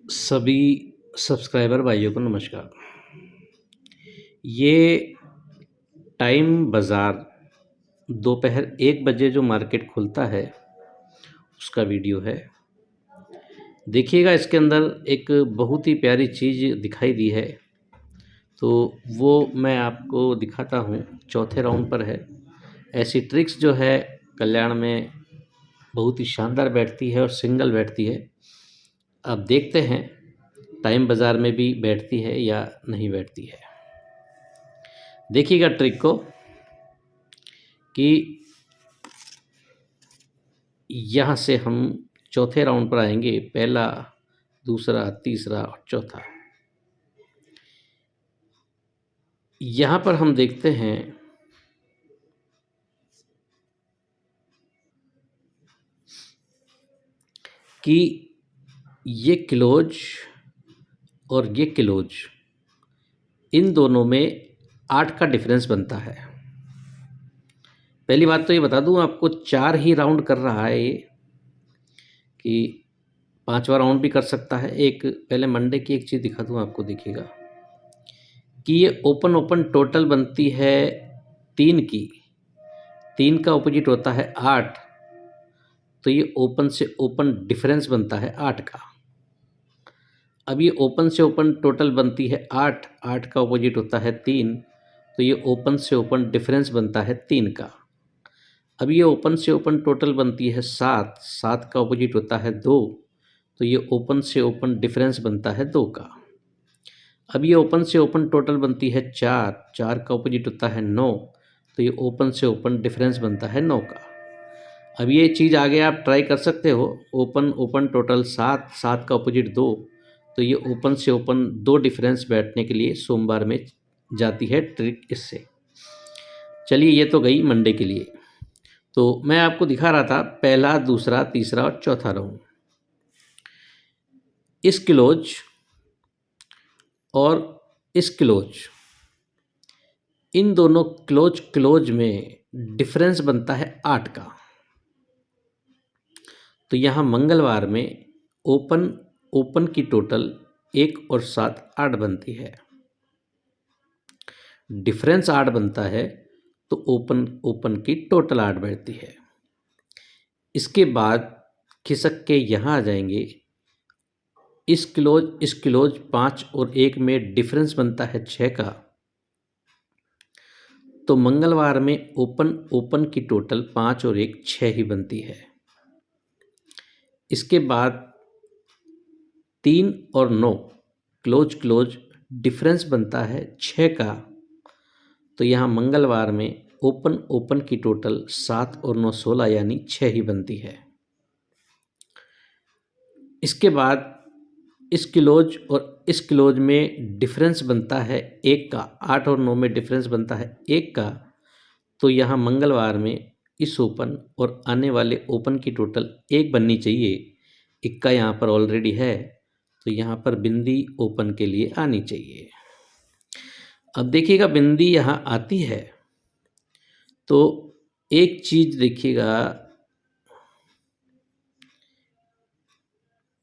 सभी सब्सक्राइबर भाइयों को नमस्कार। ये टाइम बाज़ार दोपहर 1 बजे जो मार्केट खुलता है, उसका वीडियो है। देखिएगा, इसके अंदर एक बहुत ही प्यारी चीज़ दिखाई दी है, तो वो मैं आपको दिखाता हूँ। चौथे राउंड पर है। ऐसी ट्रिक्स जो है कल्याण में बहुत ही शानदार बैठती है और सिंगल बैठती है। अब देखते हैं टाइम बाज़ार में भी बैठती है या नहीं बैठती है। देखिएगा ट्रिक को कि यहाँ से हम चौथे राउंड पर आएंगे। पहला, दूसरा, तीसरा और चौथा। यहाँ पर हम देखते हैं कि ये क्लोज और ये क्लोज, इन दोनों में 8 का डिफरेंस बनता है। पहली बात तो ये बता दूं आपको, 4 ही राउंड कर रहा है ये, कि 5वां राउंड भी कर सकता है। एक पहले मंडे की एक चीज़ दिखा दूं आपको। देखिएगा कि ये ओपन ओपन टोटल बनती है 3 की। 3 का ऑपोजिट होता है 8, तो ये ओपन से ओपन डिफरेंस बनता है 8 का। अब ये ओपन से ओपन टोटल बनती है 8, 8 का ऑपोजिट होता है 3, तो ये ओपन से ओपन डिफरेंस बनता है 3 का। अब ये ओपन से ओपन टोटल बनती है 7, 7 का ऑपोजिट होता है 2, तो ये ओपन से ओपन डिफरेंस बनता है 2 का। अब ये ओपन से ओपन टोटल बनती है 4, 4 का ऑपोजिट होता है 9, तो ये ओपन से ओपन डिफरेंस बनता है 9 का। अब ये चीज़ आगे आप ट्राई कर सकते हो। ओपन ओपन टोटल 7, 7 का ऑपोजिट 2, तो ये ओपन से ओपन 2 डिफरेंस बैठने के लिए सोमवार में जाती है ट्रिक इससे। चलिए, ये तो गई मंडे के लिए। तो मैं आपको दिखा रहा था पहला, दूसरा, तीसरा और चौथा राउंड। इस क्लोज और इस क्लोज, इन दोनों क्लोज क्लोज में डिफरेंस बनता है 8 का। तो यहाँ मंगलवार में ओपन ओपन की टोटल 1 और 7 8 बनती है। डिफरेंस 8 बनता है, तो ओपन ओपन की टोटल 8 बैठती है। इसके बाद खिसक के यहाँ आ जाएंगे। इस क्लोज 5 और 1 में डिफरेंस बनता है 6 का। तो मंगलवार में ओपन ओपन की टोटल 5 और 1 6 ही बनती है। इसके बाद 3 और 9 क्लोज क्लोज डिफरेंस बनता है 6 का। तो यहाँ मंगलवार में ओपन ओपन की टोटल 7 और 9 16 यानी 6 ही बनती है। इसके बाद इस क्लोज और इस क्लोज में डिफरेंस बनता है 1 का। 8 और 9 में डिफरेंस बनता है 1 का। तो यहाँ मंगलवार में इस ओपन और आने वाले ओपन की टोटल 1 बननी चाहिए। 1 का यहाँ पर ऑलरेडी है, तो यहाँ पर बिंदी ओपन के लिए आनी चाहिए। अब देखिएगा, बिंदी यहाँ आती है तो एक चीज़ देखिएगा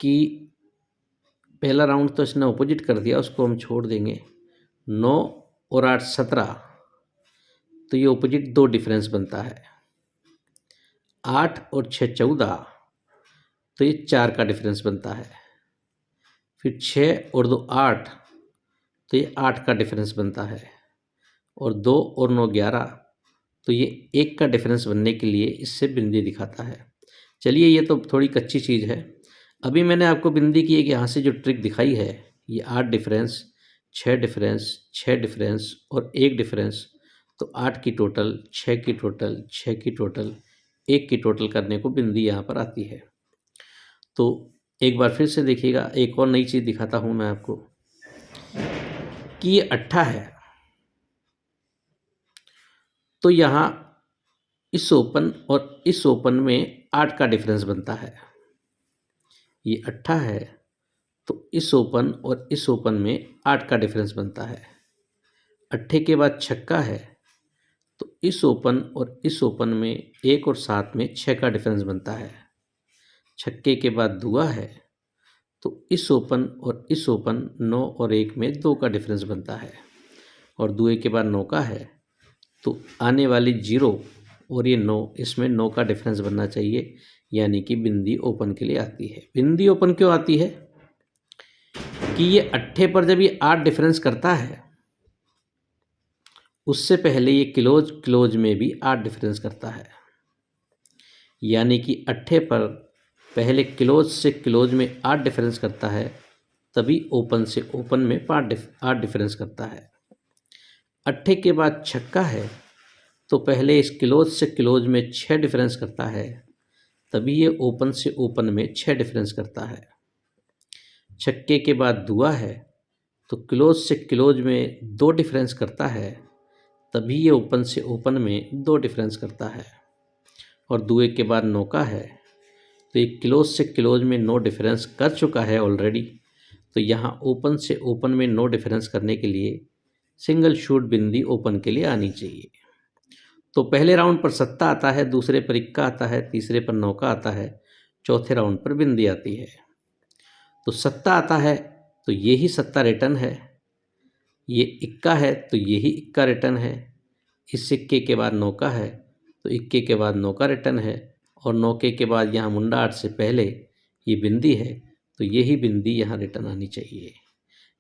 कि पहला राउंड तो इसने ऑपोजिट कर दिया, उसको हम छोड़ देंगे। 9 और 8 17, तो ये ऑपोजिट 2 डिफरेंस बनता है। 8 और 6 14, तो ये 4 का डिफरेंस बनता है। फिर 6 और 2 8, तो ये 8 का डिफरेंस बनता है। और 2 और 9 11, तो ये 1 का डिफरेंस बनने के लिए इससे बिंदी दिखाता है। चलिए, ये तो थोड़ी कच्ची चीज़ है। अभी मैंने आपको बिंदी की एक यहाँ से जो ट्रिक दिखाई है, ये 8 डिफरेंस, 6 डिफरेंस, 6 डिफरेंस और 1 डिफरेंस, तो 8 की टोटल, 6 की टोटल, 6 की टोटल, 1 की टोटल करने को बिंदी यहाँ पर आती है। तो एक बार फिर से देखिएगा, एक और नई चीज़ दिखाता हूँ मैं आपको कि ये अट्ठा है। तो यहाँ इस ओपन और इस ओपन में 8 का डिफरेंस बनता है। ये अट्ठा है, तो इस ओपन और इस ओपन में 8 का डिफरेंस बनता है। अट्ठे के बाद छक्का है, तो इस ओपन और इस ओपन में 1 और 7 में 6 का डिफरेंस बनता है। छक्के के बाद दुआ है, तो इस ओपन और इस ओपन 9 और 1 में 2 का डिफरेंस बनता है और दुए के बाद 9 का है, तो आने वाली 0 और ये 9, इसमें 9 का डिफरेंस बनना चाहिए, यानी कि बिंदी ओपन के लिए आती है। बिंदी ओपन क्यों आती है कि ये अट्ठे पर जब ये 8 डिफरेंस करता है, उससे पहले ये क्लोज में भी 8 डिफरेंस करता है, यानी कि अट्ठे पर पहले क्लोज से क्लोज में 8 डिफरेंस करता है, तभी ओपन से ओपन में 8 डिफरेंस करता है। अट्ठे के बाद छक्का है, तो पहले इस क्लोज से क्लोज में 6 डिफरेंस करता है, तभी ये ओपन से ओपन में 6 डिफरेंस करता है। छक्के के बाद दुआ है, तो क्लोज से क्लोज में 2 डिफरेंस करता है, तभी ये ओपन से ओपन में 2 डिफरेंस करता है। और दुए के बाद नौका है, तो ये क्लोज से क्लोज में 9 डिफरेंस कर चुका है ऑलरेडी, तो यहाँ ओपन से ओपन में 9 डिफरेंस करने के लिए सिंगल शूट बिंदी ओपन के लिए आनी चाहिए। तो पहले राउंड पर सत्ता आता है, दूसरे पर इक्का आता है, तीसरे पर नौका आता है, चौथे राउंड पर बिंदी आती है। तो सत्ता आता है तो यही सत्ता रिटर्न है, ये इक्का है तो यही इक्का रिटर्न है, इस सिक्के के बाद नौका है तो इक्के के बाद नौका रिटर्न है, और नौके के बाद यहाँ मुंडा 8 से पहले ये बिंदी है, तो यही बिंदी यहाँ रिटर्न आनी चाहिए।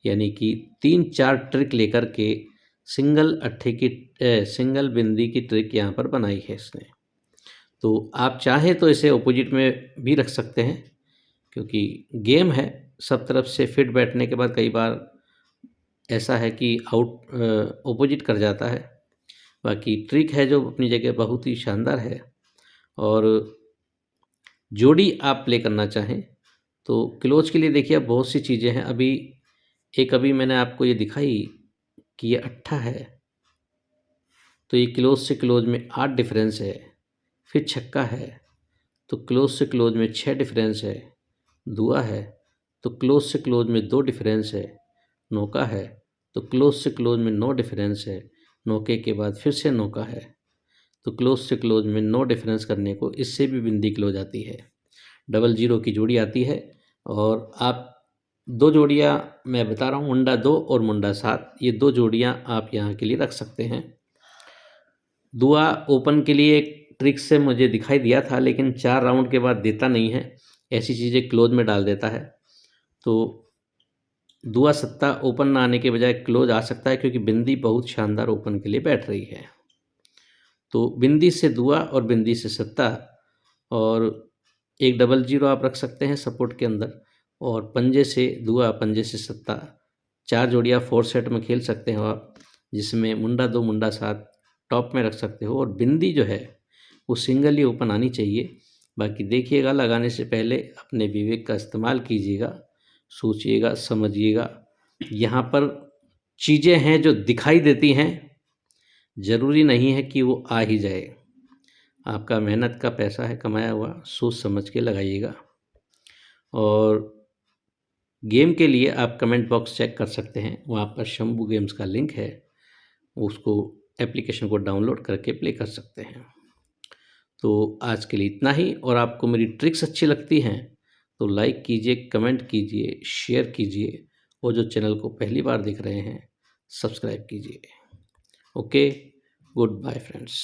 यानी कि 3-4 ट्रिक लेकर के सिंगल बिंदी की ट्रिक यहाँ पर बनाई है इसने। तो आप चाहें तो इसे ऑपोजिट में भी रख सकते हैं, क्योंकि गेम है, सब तरफ से फिट बैठने के बाद कई बार ऐसा है कि ऑपोजिट कर जाता है। बाकी ट्रिक है जो अपनी जगह बहुत ही शानदार है। और जोड़ी आप प्ले करना चाहें तो क्लोज के लिए देखिए अब बहुत सी चीज़ें हैं। अभी मैंने आपको ये दिखाई कि ये अट्ठा है, तो ये क्लोज से क्लोज में 8 डिफरेंस है। फिर छक्का है तो क्लोज से क्लोज में 6 डिफरेंस है। दुआ है तो क्लोज से क्लोज में 2 डिफरेंस है। नौका है तो क्लोज से क्लोज में 9 डिफरेंस है। नौके के बाद फिर से नौका है तो क्लोज से क्लोज में 9 डिफरेंस करने को इससे भी बिंदी क्लोज आती है। डबल जीरो की जोड़ी आती है, और आप 2 जोड़ियाँ मैं बता रहा हूँ, मुंडा 2 और मुंडा 7, ये 2 जोड़ियाँ आप यहाँ के लिए रख सकते हैं। दुआ ओपन के लिए एक ट्रिक से मुझे दिखाई दिया था, लेकिन 4 राउंड के बाद देता नहीं है, ऐसी चीज़ें क्लोज में डाल देता है। तो दुआ सत्ता ओपन ना आने के बजाय क्लोज आ सकता है, क्योंकि बिंदी बहुत शानदार ओपन के लिए बैठ रही है। तो बिंदी से दुआ और बिंदी से सत्ता, और एक डबल जीरो आप रख सकते हैं सपोर्ट के अंदर, और पंजे से दुआ पंजे से सत्ता, 4 जोड़ियाँ 4 सेट में खेल सकते हो आप, जिसमें मुंडा 2 मुंडा 7 टॉप में रख सकते हो, और बिंदी जो है वो सिंगल ही ओपन आनी चाहिए। बाकी देखिएगा, लगाने से पहले अपने विवेक का इस्तेमाल कीजिएगा, सोचिएगा, समझिएगा। यहाँ पर चीज़ें हैं जो दिखाई देती हैं, ज़रूरी नहीं है कि वो आ ही जाए। आपका मेहनत का पैसा है कमाया हुआ, सोच समझ के लगाइएगा। और गेम के लिए आप कमेंट बॉक्स चेक कर सकते हैं, वहाँ पर शंभू गेम्स का लिंक है, उसको एप्लीकेशन को डाउनलोड करके प्ले कर सकते हैं। तो आज के लिए इतना ही, और आपको मेरी ट्रिक्स अच्छी लगती हैं तो लाइक कीजिए, कमेंट कीजिए, शेयर कीजिए, और जो चैनल को पहली बार देख रहे हैं सब्सक्राइब कीजिए। Okay, good bye friends.